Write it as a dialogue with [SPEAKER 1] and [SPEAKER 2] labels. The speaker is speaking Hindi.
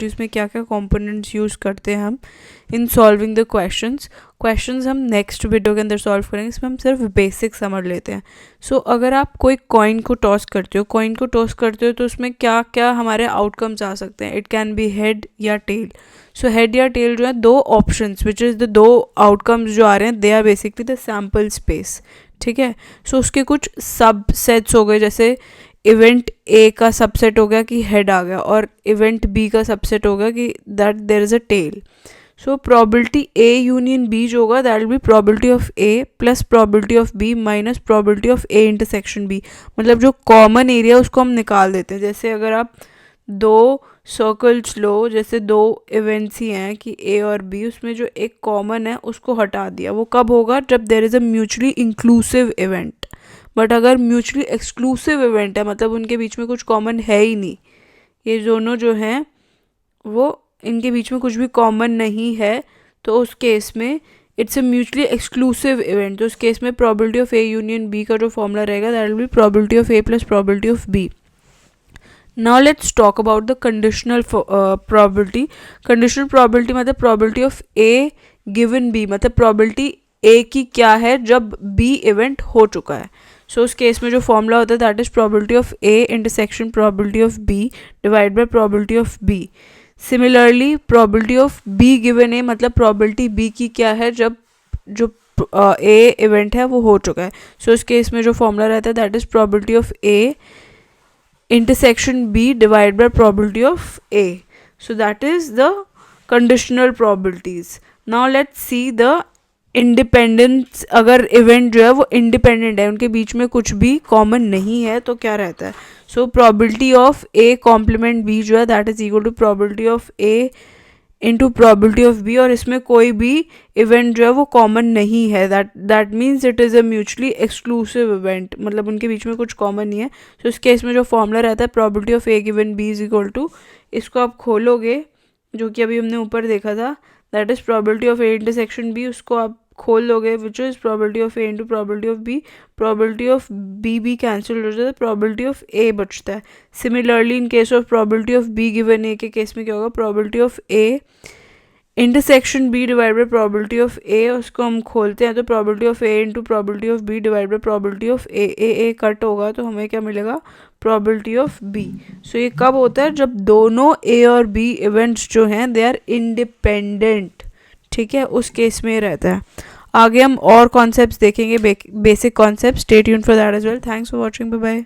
[SPEAKER 1] इसमें क्या क्या कंपोनेंट्स यूज़ करते हैं हम इन सॉल्विंग द क्वेश्चंस हम नेक्स्ट वीडियो के अंदर सॉल्व करेंगे। इसमें हम सिर्फ बेसिक समझ लेते हैं। सो अगर आप कोई कॉइन को टॉस करते हो तो उसमें क्या क्या हमारे आउटकम्स आ सकते हैं। इट कैन बी हेड या टेल। सो हेड या टेल जो है दो ऑप्शंस विच इज़ द दो आउटकम्स जो आ रहे हैं they are basically the sample space. ठीक है। सो उसके कुछ सब सेट्स हो गए, जैसे इवेंट ए का सबसेट हो गया कि हेड आ गया, और इवेंट बी का सबसेट हो गया कि that there is a tail. So probability A union B जो होगा that will be probability of A plus probability of B minus probability of A intersection B. मतलब जो कॉमन एरिया उसको हम निकाल देते हैं। जैसे अगर आप दो सर्कल्स लो, जैसे दो इवेंट्स ही हैं कि ए और बी, उसमें जो एक कॉमन है उसको हटा दिया। वो कब होगा? जब there is a mutually inclusive event. But अगर म्यूचुअली एक्सक्लूसिव इवेंट है, मतलब उनके बीच में कुछ कॉमन है ही नहीं, ये दोनों जो हैं वो इनके बीच में कुछ भी कॉमन नहीं है, तो उस केस में it's a mutually exclusive event. तो उस केस में probability of A union B का जो फॉर्मूला रहेगा that will be probability of A plus probability of B. Now let's talk about the conditional probability. Conditional probability मतलब probability of A given B, मतलब प्रोबेबिलिटी ए की क्या है जब बी इवेंट हो चुका है। सो उस केस में जो फॉर्मूला होता है that is probability of A intersection probability of B divide by probability of B. Similarly probability of B given A, मतलब प्रोबेबिलिटी बी की क्या है जब जो ए इवेंट है वो हो चुका है। सो उस केस में जो फॉर्मूला रहता है that is probability of A intersection b divided by probability of a. So that is the conditional probabilities. Now let's see the independence. अगर event जो है वो independent है, उनके बीच में कुछ भी common नहीं है, तो क्या रहता है? So probability of a complement b जो है that is equal to probability of a into probability of B, और इसमें कोई भी इवेंट जो है वो कॉमन नहीं है। That means it is a mutually exclusive event, मतलब उनके बीच में कुछ कॉमन नहीं है। तो इस केस में जो फॉर्मूला रहता है probability of A given B is equal to, इसको आप खोलोगे जो कि अभी हमने ऊपर देखा था, that is probability of A intersection B, उसको आप खोल लोगे which is probability of A into probability of B. Probability of B cancel हो जाता है, प्रोबेबिलिटी ऑफ ए बचता है। Similarly in case of probability of B given A के केस में क्या होगा? Probability of A intersection B divide by probability of A, उसको हम खोलते हैं तो probability of A into probability of B divide by probability of A cut होगा तो हमें क्या मिलेगा? Probability of B. सो ये कब होता है? जब दोनों ए और बी इवेंट्स जो हैं दे आर इंडिपेंडेंट। ठीक है, उस केस में रहता है। आगे हम और कॉन्सेप्ट्स देखेंगे, basic concept. Stay tuned for that as well. Thanks for watching, bye bye.